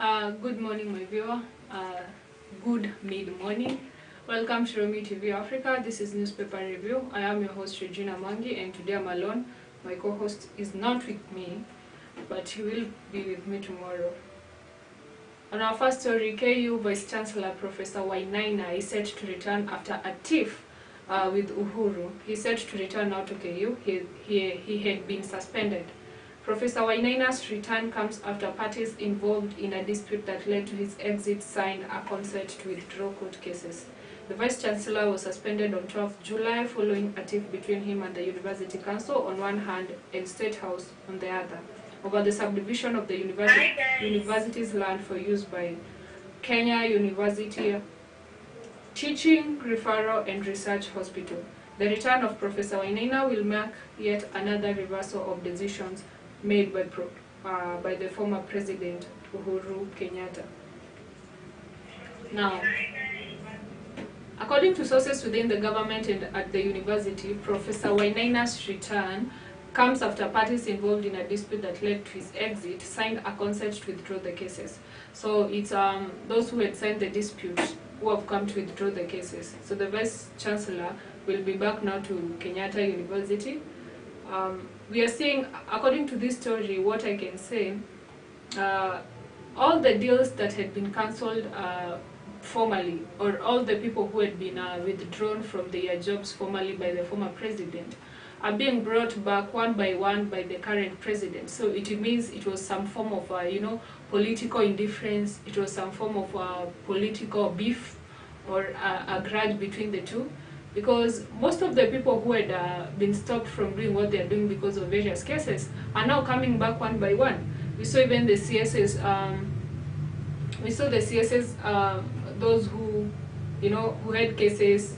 Good morning, my viewer. Good mid-morning. Welcome to Romi TV Africa. This is Newspaper Review. I am your host, Regina Mwangi, and today I'm alone. My co-host is not with me, but he will be with me tomorrow. On our first story, KU Vice-Chancellor Professor Wainaina is set to return after a tiff with Uhuru. He's set to return now to KU. He had been suspended. Professor Wainaina's return comes after parties involved in a dispute that led to his exit signed a consent to withdraw court cases. The Vice-Chancellor was suspended on 12th July following a tiff between him and the University Council on one hand and State House on the other, over the subdivision of the university's land for use by Kenya University Teaching, Referral and Research Hospital. The return of Professor Wainaina will mark yet another reversal of decisions made by the former President Uhuru Kenyatta. Now, according to sources within the government and at the university, Professor Wainaina's return comes after parties involved in a dispute that led to his exit signed a consent to withdraw the cases. So it's those who had signed the dispute who have come to withdraw the cases. So the Vice-Chancellor will be back now to Kenyatta University. We are seeing, according to this story, what I can say, all the deals that had been cancelled formally, or all the people who had been withdrawn from their jobs formally by the former president, are being brought back one by one by the current president. So it means it was some form of, political indifference. It was some form of political beef or a grudge between the two. Because most of the people who had been stopped from doing what they are doing because of various cases are now coming back one by one. We saw even the CSS, those who, who had cases,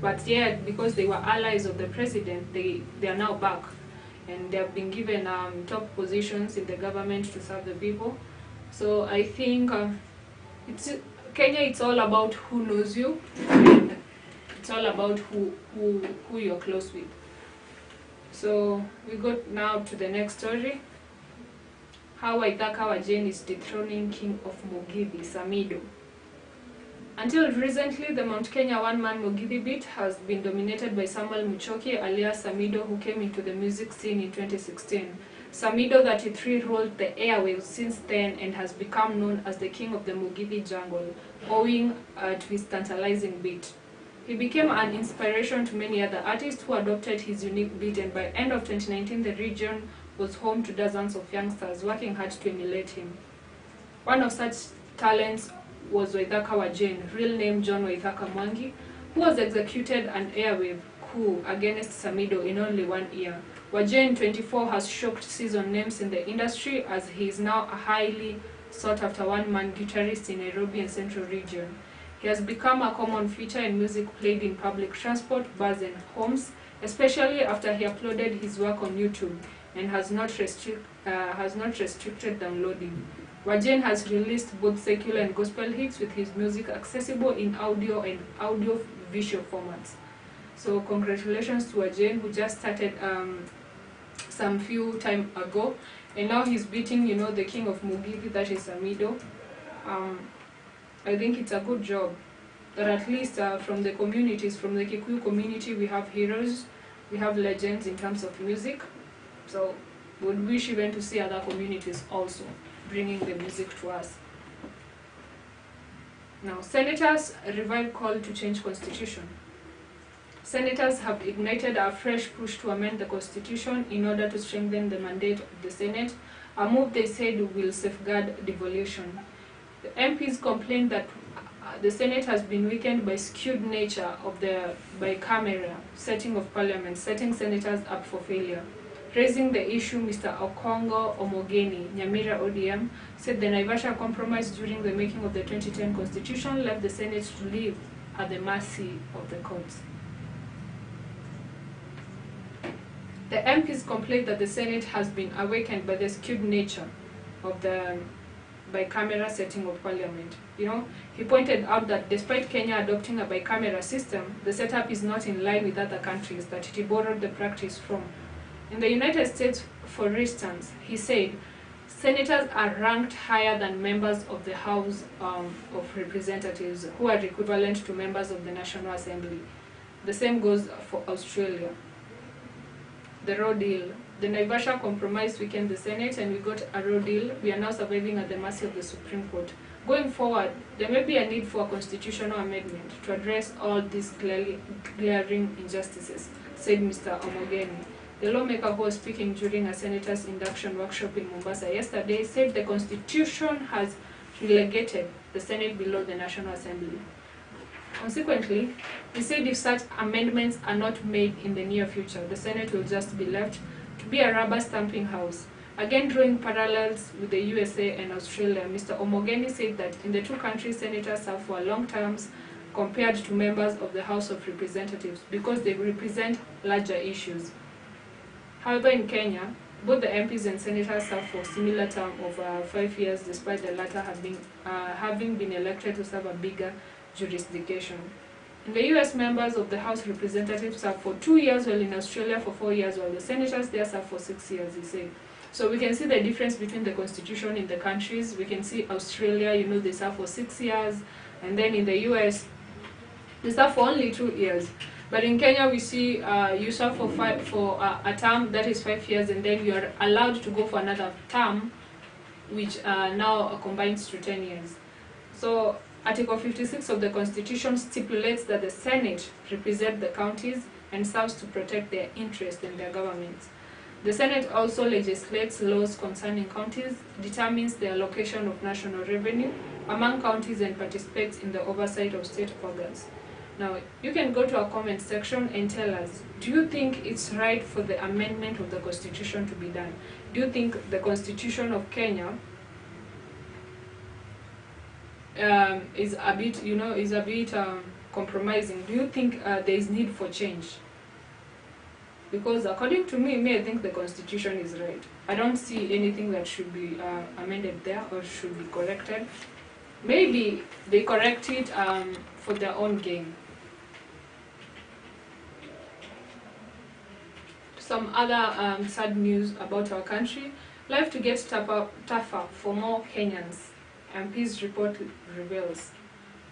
but yet because they were allies of the president, they are now back, and they have been given top positions in the government to serve the people. So I think Kenya. It's all about who knows you. And it's all about who you're close with. So we go now to the next story. How Waithaka Wajane is dethroning King of Mugithi, Samido. Until recently, the Mount Kenya one-man Mugithi beat has been dominated by Samuel Muchoki alias Samido, who came into the music scene in 2016. Samido, 33, ruled the airwaves since then and has become known as the king of the Mugithi jungle, owing to his tantalizing beat. He became an inspiration to many other artists who adopted his unique beat, and by end of 2019, the region was home to dozens of youngsters working hard to emulate him. One of such talents was Waithaka Wajane, real name John Waithaka Mwangi, who was executed an airwave coup against Samido in only 1 year. Wajane, 24, has shocked seasoned names in the industry as he is now a highly sought-after one-man guitarist in Nairobi and Central Region. He has become a common feature in music played in public transport, bars and homes, especially after he uploaded his work on YouTube and has not restricted downloading. Wajane has released both secular and gospel hits, with his music accessible in audio and audio-visual formats. So congratulations to Wajane, who just started some few time ago, and now he's beating, the king of Mugithi, that is Samido. I think it's a good job that at least from the communities, from the Kikuyu community, we have heroes, we have legends in terms of music. So we would wish even to see other communities also bringing the music to us. Now, senators revive call to change constitution. Senators have ignited a fresh push to amend the constitution in order to strengthen the mandate of the Senate, a move they said will safeguard devolution. The MPs complained that the Senate has been weakened by skewed nature of the bicameral setting of Parliament, setting senators up for failure. Raising the issue, Mr. Okongo Omogeni, Nyamira ODM, said the Naivasha compromise during the making of the 2010 Constitution left the Senate to live at the mercy of the courts. The MPs complained that the Senate has been awakened by the skewed nature of the bicameral setting of Parliament. He pointed out that despite Kenya adopting a bicameral system, the setup is not in line with other countries that it borrowed the practice from. In the United States, for instance, he said, Senators are ranked higher than members of the House of Representatives, who are equivalent to members of the National Assembly. The same goes for Australia. The raw deal. The Naivasha Compromise weakened the Senate and we got a raw deal. We are now surviving at the mercy of the Supreme Court. Going forward, there may be a need for a constitutional amendment to address all these glaring injustices, said Mr. Omogeni. The lawmaker, who was speaking during a senator's induction workshop in Mombasa yesterday, said the Constitution has relegated the Senate below the National Assembly. Consequently, he said if such amendments are not made in the near future, the Senate will just be left to be a rubber stamping house. Again, drawing parallels with the USA and Australia, Mr. Omogeni said that in the two countries, senators serve for long terms compared to members of the House of Representatives because they represent larger issues. However, in Kenya, both the MPs and senators serve for a similar term of 5 years, despite the latter having been elected to serve a bigger jurisdiction. In the US, members of the House of Representatives serve for 2 years, while in Australia for 4 years, while the senators there serve for 6 years, he said. So we can see the difference between the constitution in the countries. We can see Australia, they serve for 6 years, and then in the US, they serve for only 2 years. But in Kenya, we see you serve for a term that is 5 years, and then you are allowed to go for another term, which now combines to 10 years. So Article 56 of the Constitution stipulates that the Senate represents the counties and serves to protect their interests and their governments. The Senate also legislates laws concerning counties, determines the allocation of national revenue among counties, and participates in the oversight of state organs. Now, you can go to our comment section and tell us, do you think it's right for the amendment of the Constitution to be done? Do you think the Constitution of Kenya is a bit compromising? Do you think there is need for change? Because according to me, I think the Constitution is right. I don't see anything that should be amended there or should be corrected. Maybe they correct it for their own gain. Some other sad news about our country. Life to get tougher for more Kenyans, MP's report reveals.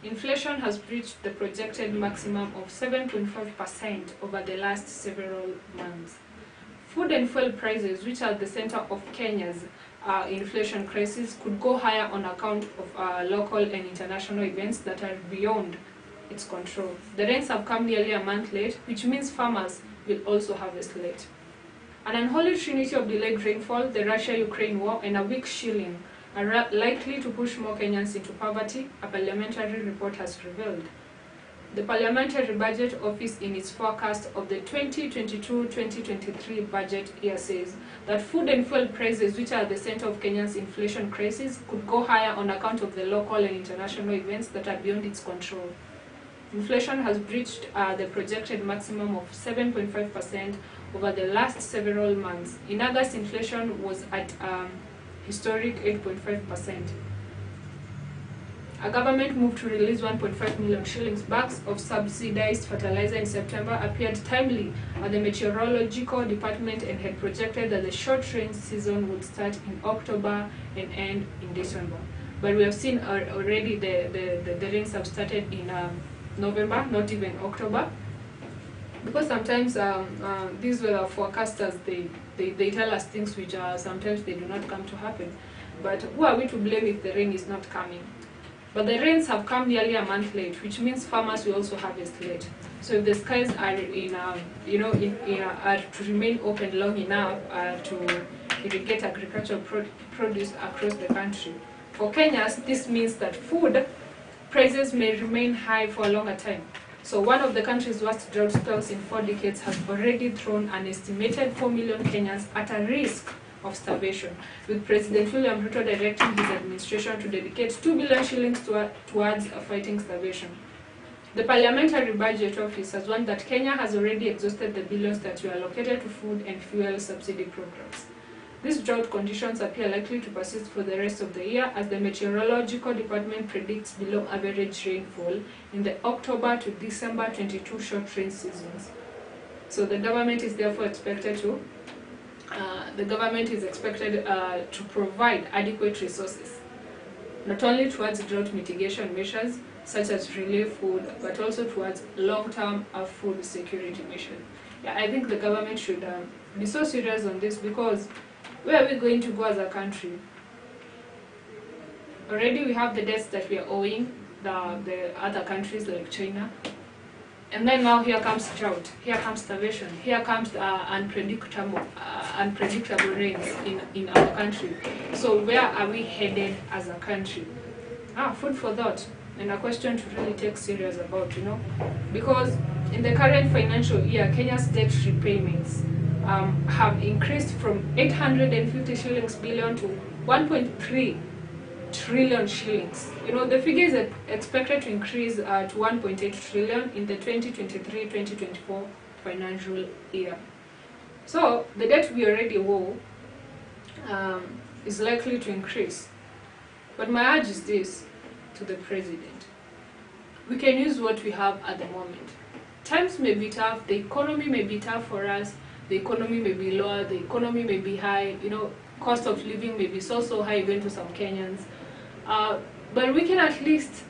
Inflation has reached the projected maximum of 7.5% over the last several months. Food and fuel prices, which are the center of Kenya's inflation crisis, could go higher on account of local and international events that are beyond its control. The rains have come nearly a month late, which means farmers will also harvest late. An unholy trinity of delayed rainfall, the Russia-Ukraine war, and a weak shilling are likely to push more Kenyans into poverty, a parliamentary report has revealed. The Parliamentary Budget Office, in its forecast of the 2022-2023 budget year, says that food and fuel prices, which are the center of Kenya's inflation crisis, could go higher on account of the local and international events that are beyond its control. Inflation has breached the projected maximum of 7.5% over the last several months. In August, inflation was at historic 8.5%. A government move to release 1.5 million shillings bags of subsidized fertilizer in September appeared timely at the meteorological department and had projected that the short rain season would start in October and end in December. But we have seen already the rains have started in November, not even October. Because sometimes these weather forecasters, they tell us things which sometimes they do not come to happen. But who are we to blame if the rain is not coming? But the rains have come nearly a month late, which means farmers will also harvest late. So if the skies are are to remain open long enough to irrigate agricultural produce across the country, for Kenyans, this means that food prices may remain high for a longer time. So one of the country's worst drought spells in 4 decades has already thrown an estimated 4 million Kenyans at a risk of starvation, with President William Ruto directing his administration to dedicate 2 billion shillings towards fighting starvation. The Parliamentary Budget Office has warned that Kenya has already exhausted the billions that were allocated to food and fuel subsidy programs. These drought conditions appear likely to persist for the rest of the year, as the Meteorological Department predicts below average rainfall in the October to December 22 short rain seasons. So the government is therefore expected to the government is expected to provide adequate resources, not only towards drought mitigation measures such as relief food, but also towards long-term food security measures. Yeah, I think the government should be so serious on this, because where are we going to go as a country? Already we have the debts that we are owing the other countries like China. And then now here comes drought, here comes starvation, here comes unpredictable rains in our country. So where are we headed as a country? Food for thought, and a question to really take serious about, because in the current financial year, Kenya's debt repayments have increased from 850 shillings billion to 1.3 trillion shillings. The figure is expected to increase to 1.8 trillion in the 2023-2024 financial year. So the debt we already owe is likely to increase. But my urge is this to the president: we can use what we have at the moment. Times may be tough, the economy may be tough for us, the economy may be lower, the economy may be high, cost of living may be so high even to some Kenyans. But we can at least,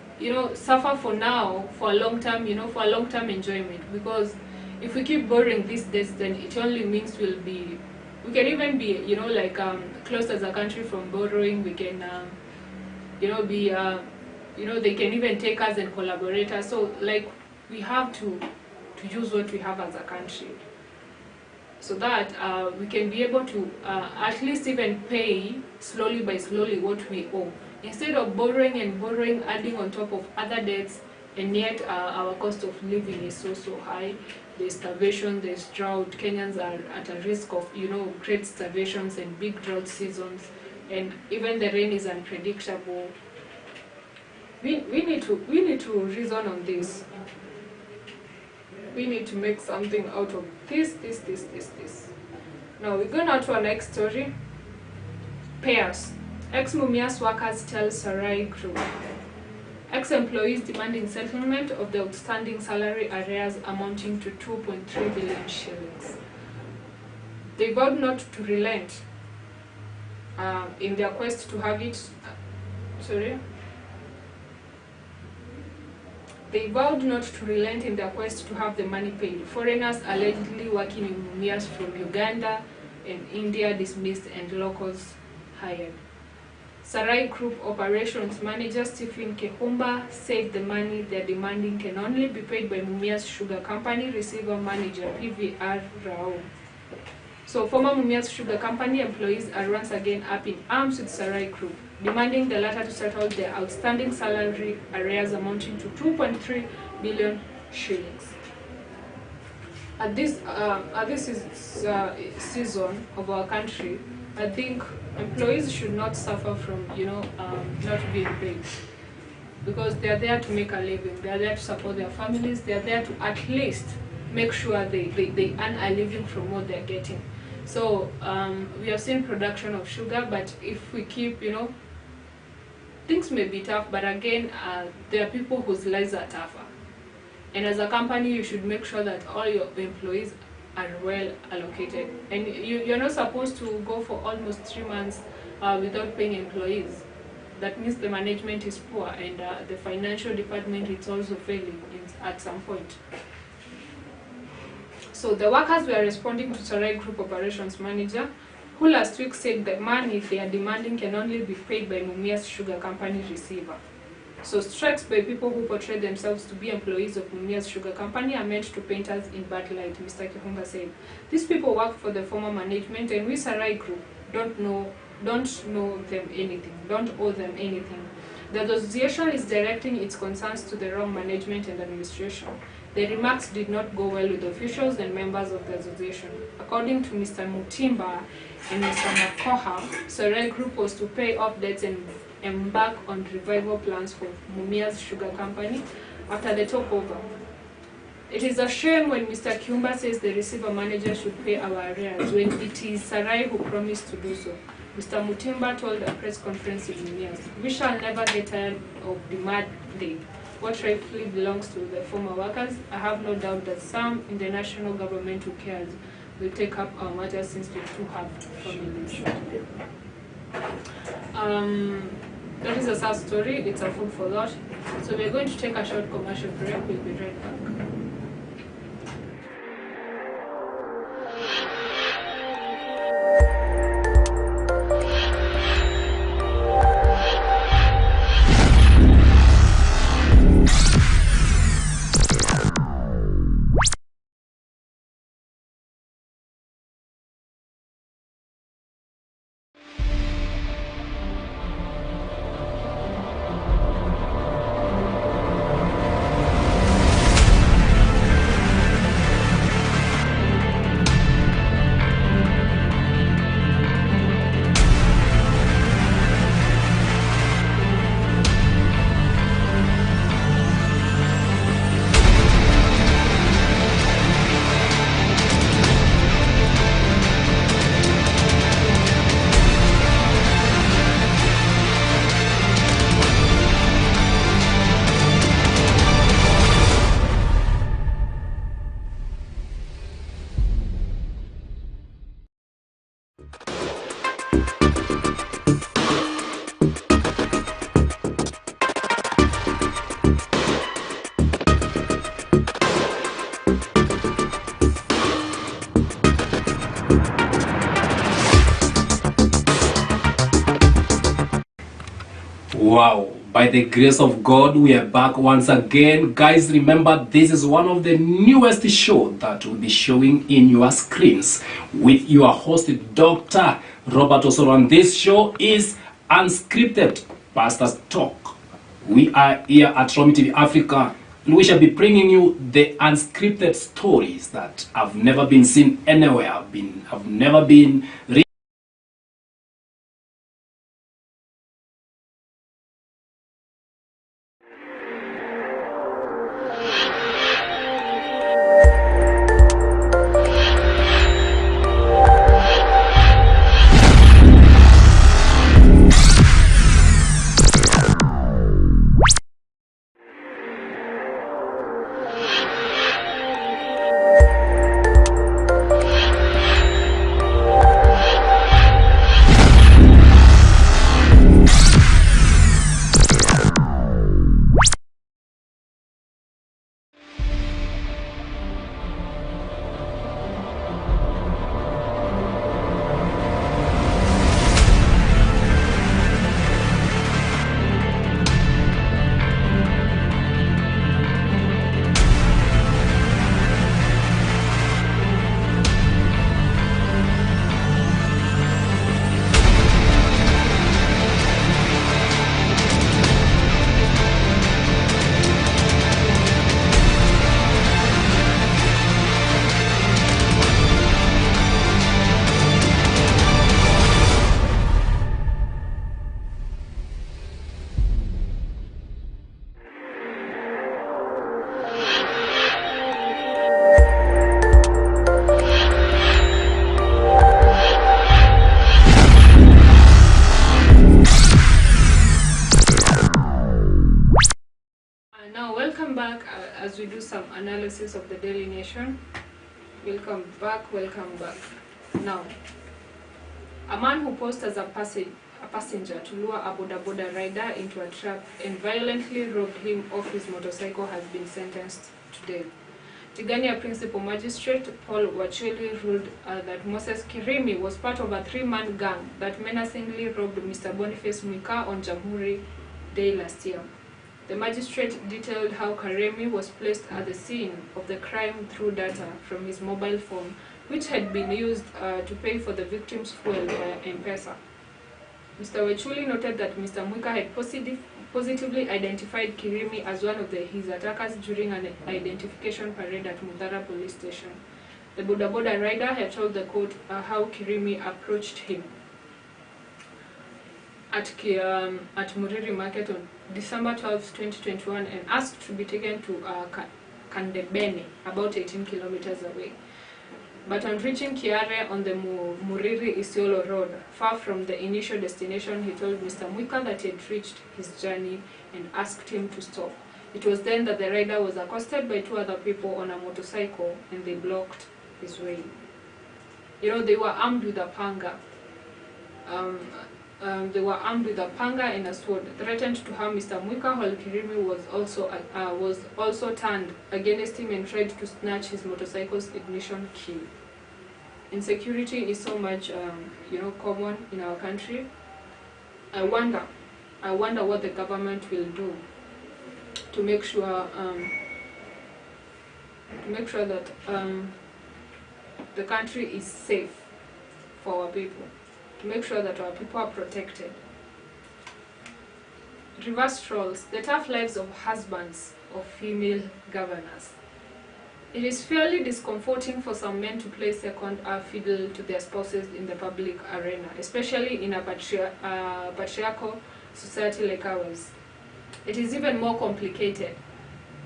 suffer for now, for a long term, for a long term enjoyment. Because if we keep borrowing these debts, then it only means we can even be, closed as a country from borrowing. We can, they can even take us and collaborate us. So, we have to use what we have as a country, so that we can be able to at least even pay slowly by slowly what we owe, instead of borrowing and borrowing, adding on top of other debts, and yet our cost of living is so high. There's starvation, there's drought. Kenyans are at a risk of great starvations and big drought seasons, and even the rain is unpredictable. We need to reason on this. We need to make something out of this. Now we're going on to our next story. Pairs. Ex-Mumias workers tell Sarai Group. Ex-employees demanding settlement of the outstanding salary arrears amounting to 2.3 billion shillings. They vowed not to relent in their quest to have it. They vowed not to relent in their quest to have the money paid. Foreigners allegedly working in Mumias from Uganda and India dismissed, and locals hired. Sarai Group Operations Manager Stephen Kehumba said the money they are demanding can only be paid by Mumias Sugar Company receiver manager PVR Rao. So former Mumias Sugar Company employees are once again up in arms with Sarai Group, demanding the latter to settle their outstanding salary arrears amounting to 2.3 billion shillings. At this season of our country, I think employees should not suffer from not being paid, because they are there to make a living, they are there to support their families, they are there to at least make sure they earn a living from what they are getting. So we have seen production of sugar, but if we keep things may be tough, but again there are people whose lives are tougher, and as a company you should make sure that all your employees are well allocated, and you're not supposed to go for almost 3 months without paying employees. That means the management is poor, and the financial department is also failing at some point. So the workers were responding to Sarai Group Operations Manager, who last week said the money they are demanding can only be paid by Mumias Sugar Company receiver. So strikes by people who portray themselves to be employees of Mumias Sugar Company are meant to paint us in bad light, Mr. Kihumba said. These people work for the former management, and we Sarai Group don't owe them anything. The association is directing its concerns to the wrong management and administration. The remarks did not go well with officials and members of the association. According to Mr. Mutimba and Mr. Makoha, Sarai Group was to pay off debts and embark on revival plans for Mumias Sugar Company after the takeover. It is a shame when Mr. Kiumba says the receiver manager should pay our arrears when it is Sarai who promised to do so. Mr. Mutimba told a press conference in Mumias, "We shall never get tired of demanding what rightfully belongs to the former workers. I have no doubt that some in the national government who cares will take up our matters since we do have families. That is a sad story. It's a food for thought. So we're going to take a short commercial break. We'll be right back. Wow, by the grace of God, we are back once again. Guys, remember, this is one of the newest shows that will be showing in your screens with your host, Dr. Robert. And this show is Unscripted Pastor's Talk. We are here at Romi TV Africa, and we shall be bringing you the unscripted stories that have never been seen anywhere, have never been written. Now, welcome back as we do some analysis of the Daily Nation. Welcome back, welcome back. Now, a man who posed as a passenger to lure a boda rider into a trap and violently robbed him of his motorcycle has been sentenced to death. Tigania Principal Magistrate Paul Wachuli ruled that Moses Kirimi was part of a three-man gang that menacingly robbed Mr. Boniface Mwika on Jamhuri Day last year. The magistrate detailed how Karemi was placed at the scene of the crime through data from his mobile phone, which had been used to pay for the victim's fuel via M-Pesa. Mr. Wachuli noted that Mr. Mwika had positively identified Kirimi as one of his attackers during an identification parade at Mudhara police station. The boda rider had told the court how Kirimi approached him at Muriri Market on December 12, 2021 and asked to be taken to Kandebene, about 18 kilometers away. But on reaching Kiare on the Muriri Isiolo Road, far from the initial destination, he told Mr. Mwika that he had reached his journey and asked him to stop. It was then that the rider was accosted by two other people on a motorcycle and they blocked his way. They were armed with a panga. They were armed with a panga and a sword, threatened to harm Mr. Mwika, while Kirimi was also turned against him and tried to snatch his motorcycle's ignition key. Insecurity is so much, common in our country. I wonder what the government will do to make sure that the country is safe for our people, to make sure that our people are protected. Reverse roles: the tough lives of husbands of female governors. It is fairly discomforting for some men to play second fiddle to their spouses in the public arena, especially in a patriarchal society like ours. It is even more complicated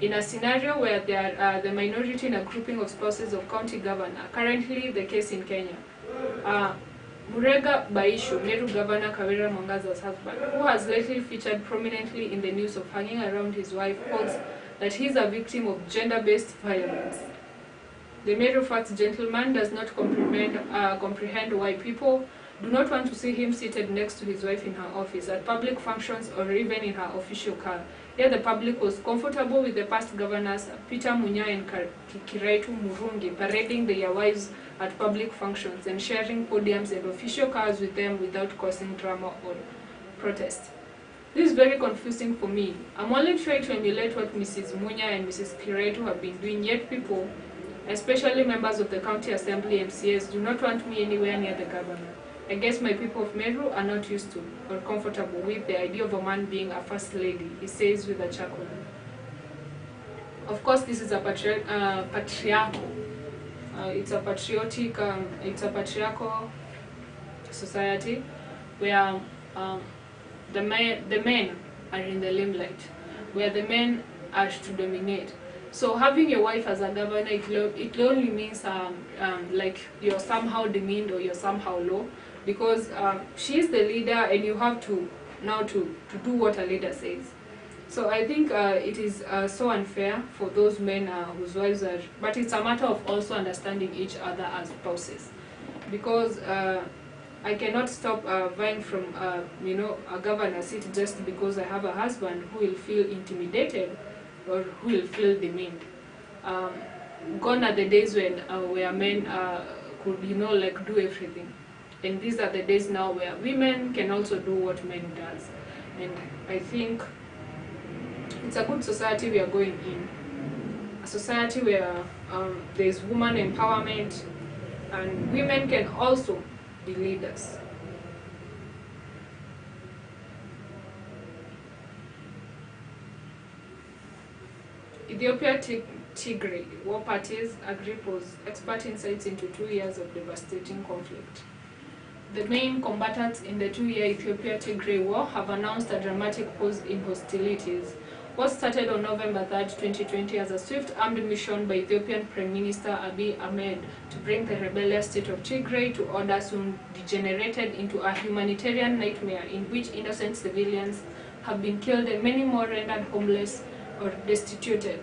in a scenario where they are the minority in a grouping of spouses of county governor, currently the case in Kenya. Murega Baishu, Meru Governor Kawira Mwangaza's husband, who has lately featured prominently in the news of hanging around his wife, holds that he is a victim of gender-based violence. The Meru-fat gentleman does not comprehend why people do not want to see him seated next to his wife in her office, at public functions, or even in her official car. Yet the public was comfortable with the past governors, Peter Munya and Kiraitu Murungi, parading their wives at public functions and sharing podiums and official cars with them without causing drama or protest. This is very confusing for me. I'm only trying to emulate what Mrs. Munya and Mrs. Kiraitu have been doing, yet people, especially members of the county assembly MCAs, do not want me anywhere near the governor. I guess my people of Meru are not used to or comfortable with the idea of a man being a first lady, he says with a chuckle. Of course, this is a patriarchal. It's a patriarchal society where the men are in the limelight, where the men are to dominate. So having your wife as a governor, it only means like you're somehow demeaned or you're somehow low, because she's the leader and you have to now to do what a leader says. So I think it is so unfair for those men whose wives are, but it's a matter of also understanding each other as spouses, because I cannot stop vying from a governor seat just because I have a husband who will feel intimidated or who will feel demeaned. Gone are the days when where men could do everything, and these are the days now where women can also do what men does. And I think it's a good society we are going in, a society where there is woman empowerment and women can also be leaders. Ethiopia Tigray war parties agree pose expert insights into 2 years of devastating conflict. The main combatants in the 2-year Ethiopia Tigray war have announced a dramatic pause in hostilities. What started on November 3, 2020 as a swift armed mission by Ethiopian Prime Minister Abiy Ahmed to bring the rebellious state of Tigray to order soon degenerated into a humanitarian nightmare in which innocent civilians have been killed and many more rendered homeless or destituted.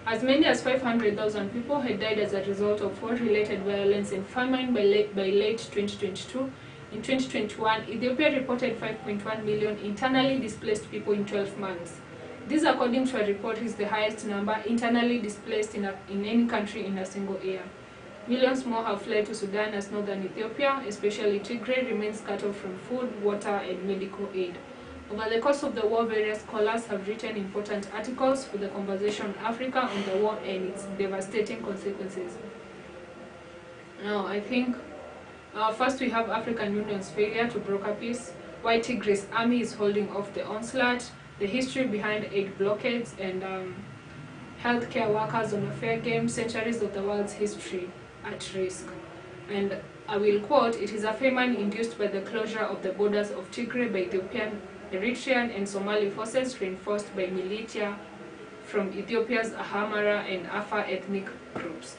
As many as 500,000 people had died as a result of war-related violence and famine by late 2022. In 2021, Ethiopia reported 5.1 million internally displaced people in 12 months. This, according to a report, is the highest number internally displaced in any country in a single year. Millions more have fled to Sudan as northern Ethiopia, especially Tigray, remains cut off from food, water, and medical aid. Over the course of the war, various scholars have written important articles for the Conversation Africa on the war and its devastating consequences. Now, I think first we have African Union's failure to broker peace, why Tigray's army is holding off the onslaught, the history behind aid blockades, and healthcare workers on a fair game, centuries of the world's history at risk. And I will quote, "It is a famine induced by the closure of the borders of Tigray by Ethiopian, Eritrean, and Somali forces, reinforced by militia from Ethiopia's Amhara and Afar ethnic groups."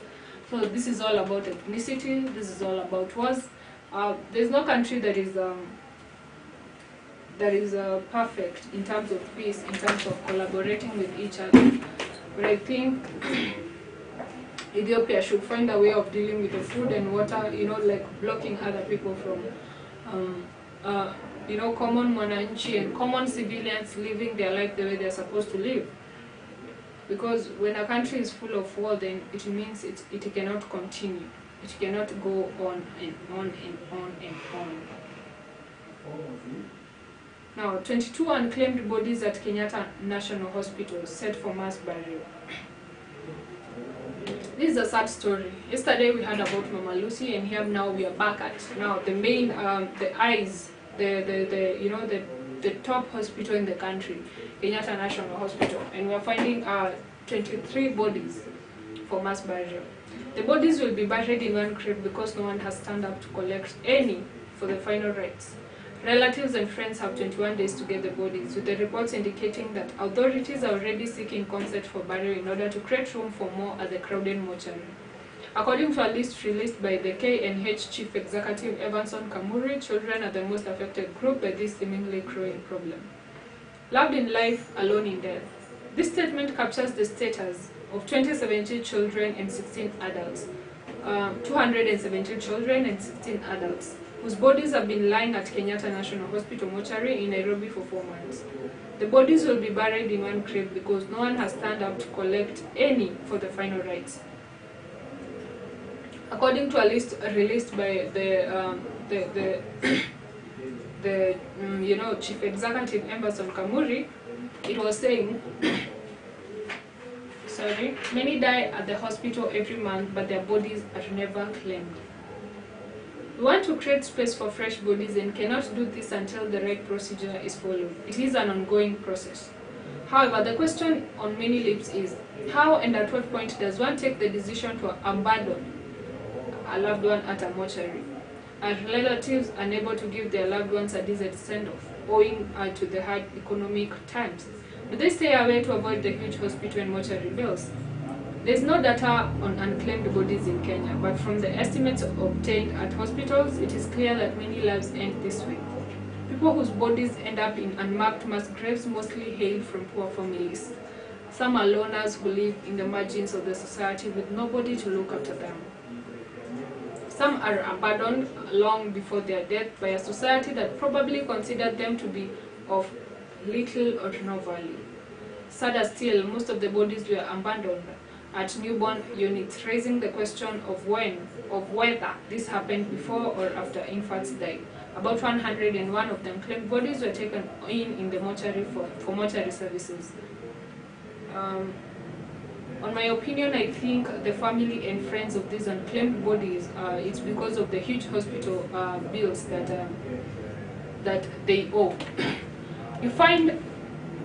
So this is all about ethnicity, this is all about wars. There's no country that is perfect in terms of peace, in terms of collaborating with each other. But I think Ethiopia should find a way of dealing with the food and water, you know, like blocking other people from, you know, common mwananchi and common civilians living their life the way they're supposed to live. Because when a country is full of war, then it means it cannot continue. It cannot go on and on and on and on. Now, 22 unclaimed bodies at Kenyatta National Hospital set for mass burial. This is a sad story. Yesterday we heard about Mama Lucy, and here now we are back at now the main, the eyes, the you know, the top hospital in the country, Kenyatta National Hospital, and we are finding 23 bodies for mass burial. The bodies will be buried in one grave because no one has stand up to collect any for the final rites. Relatives and friends have 21 days to get the bodies, with the reports indicating that authorities are already seeking consent for burial in order to create room for more at the crowded mortuary. According to a list released by the KNH Chief Executive Evanson Kamuri, children are the most affected group by this seemingly growing problem. Loved in life, alone in death. This statement captures the status of 2017 children and 16 adults, 217 children and 16 adults, whose bodies have been lying at Kenyatta National Hospital mortuary in Nairobi for 4 months. The bodies will be buried in one grave because no one has stand up to collect any for the final rites. According to a list released by the you know, Chief Executive Emerson Kamuri, it was saying, sorry, many die at the hospital every month, but their bodies are never claimed. We want to create space for fresh bodies and cannot do this until the right procedure is followed. It is an ongoing process. However, the question on many lips is, how and at what point does one take the decision to abandon a loved one at a mortuary? Are relatives unable to give their loved ones a decent send-off, owing to the hard economic times? Do they stay away to avoid the huge hospital and mortuary bills? There is no data on unclaimed bodies in Kenya, but from the estimates obtained at hospitals, it is clear that many lives end this way. People whose bodies end up in unmarked mass graves mostly hail from poor families. Some are loners who live in the margins of the society with nobody to look after them. Some are abandoned long before their death by a society that probably considered them to be of little or no value. Sadder still, most of the bodies were abandoned at newborn units, raising the question of whether this happened before or after infants died. About 101 of them claimed bodies were taken in the mortuary for mortuary services. On my opinion, I think the family and friends of these unclaimed bodies, it's because of the huge hospital bills that they owe. You find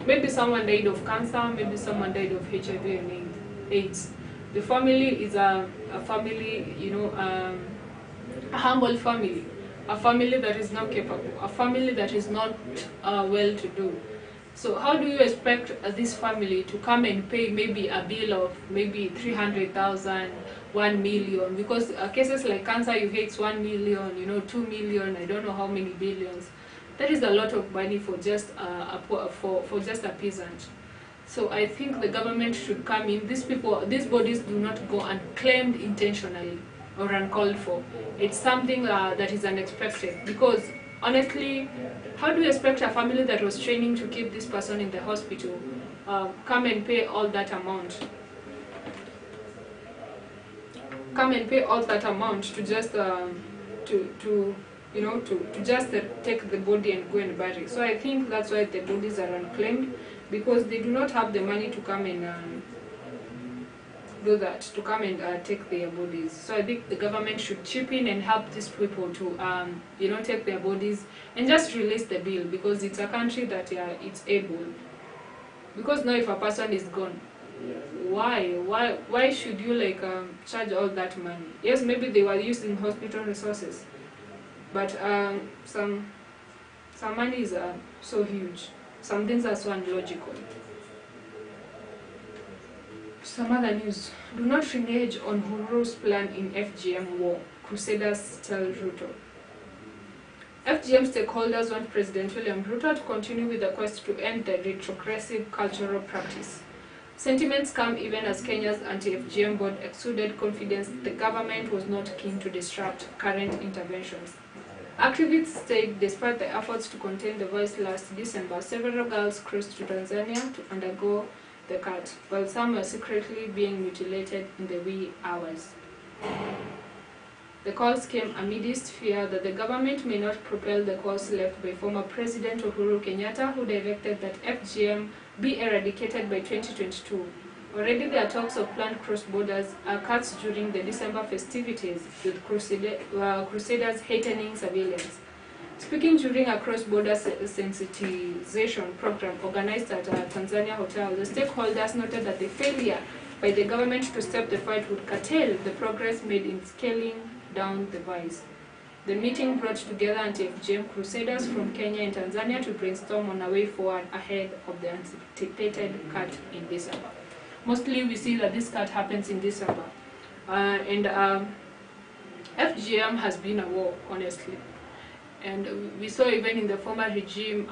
maybe someone died of cancer, maybe someone died of HIV and AIDS. The family is a family, you know, a humble family, a family that is not capable, a family that is not well-to-do. So how do you expect this family to come and pay maybe a bill of maybe 300,000, 1 million? Because cases like cancer, you hate 1 million, you know, 2 million, I don't know how many billions. That is a lot of money for just for just a peasant. So I think the government should come in. These bodies do not go unclaimed intentionally or uncalled for. It's something that is unexpected, because honestly, how do you expect a family that was training to keep this person in the hospital come and pay all that amount? Come and pay all that amount to just to just take the body and go and bury. So I think that's why the bodies are unclaimed, because they do not have the money to come and do that, to come and take their bodies. So I think the government should chip in and help these people to take their bodies and just release the bill, because it's a country that it's able. Because now if a person is gone, why should you charge all that money? Yes, maybe they were using hospital resources, but some money is so huge. Some things are so illogical. Some other news. Do not renege on Huru's plan in FGM war, Crusaders tell Ruto. FGM stakeholders want President William Ruto to continue with the quest to end the retrogressive cultural practice. Sentiments come even as Kenya's anti-FGM board exuded confidence the government was not keen to disrupt current interventions. Activists said despite the efforts to contain the voice last December, several girls crossed to Tanzania to undergo the cut, while some were secretly being mutilated in the wee hours. The calls came amidst fear that the government may not propel the course left by former President Uhuru Kenyatta, who directed that FGM be eradicated by 2022. Already there are talks of planned cross-borders cuts during the December festivities, with crusaders hastening surveillance. Speaking during a cross-border sensitization program organized at a Tanzania hotel, the stakeholders noted that the failure by the government to stop the fight would curtail the progress made in scaling down the vice. The meeting brought together anti-FGM crusaders from Kenya and Tanzania to brainstorm on a way forward ahead of the anticipated cut in December. Mostly we see that this cut happens in December. FGM has been a war, honestly. And we saw even in the former regime,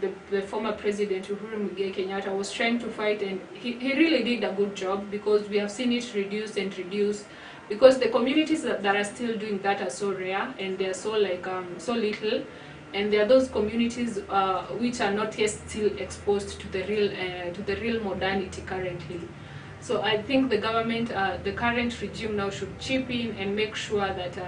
the former president Uhuru Kenyatta was trying to fight, and he really did a good job, because we have seen it reduce and reduce, because the communities that are still doing that are so rare, and they are so so little, and there are those communities which are not yet still exposed to the real modernity currently. So I think the government, the current regime now should chip in and make sure that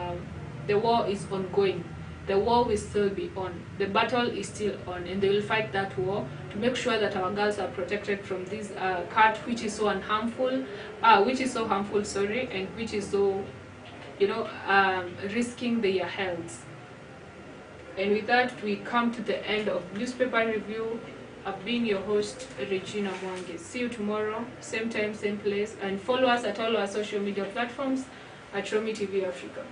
the war is ongoing. The war will still be on. The battle is still on, and they will fight that war to make sure that our girls are protected from this cut, which is so harmful, and which is so, risking their health. And with that, we come to the end of newspaper review. I've been your host, Regina Mwangi. See you tomorrow, same time, same place, and follow us at all our social media platforms at Romi TV Africa.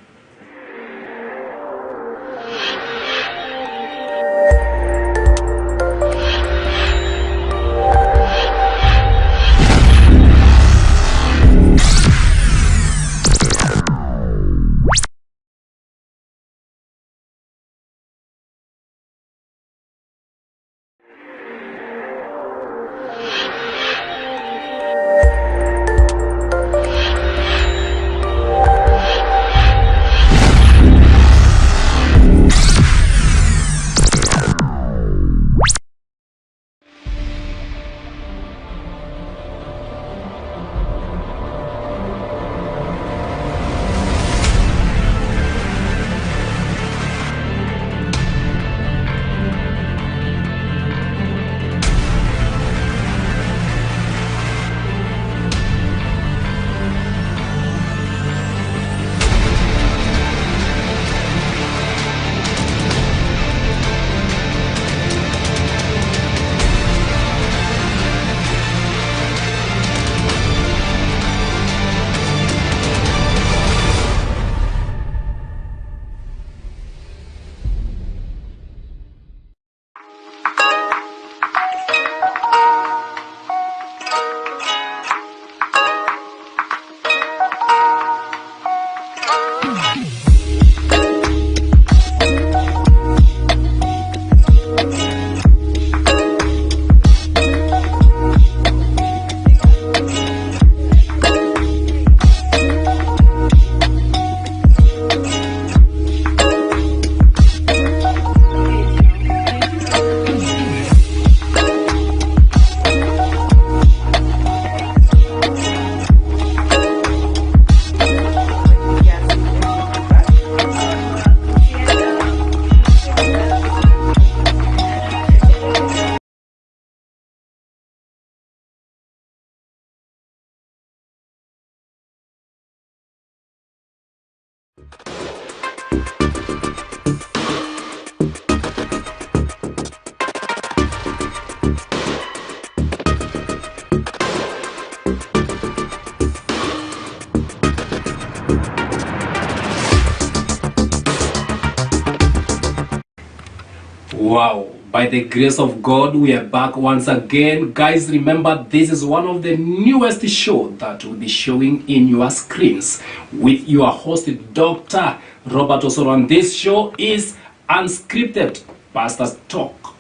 Wow, by the grace of God, we are back once again. Guys, remember, this is one of the newest shows that will be showing in your screens with your host, Dr. Robert. And this show is Unscripted Pastors Talk.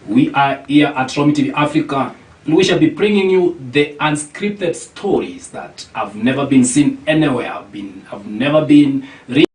We are here at Romi TV Africa, we shall be bringing you the unscripted stories that have never been seen anywhere, have never been written.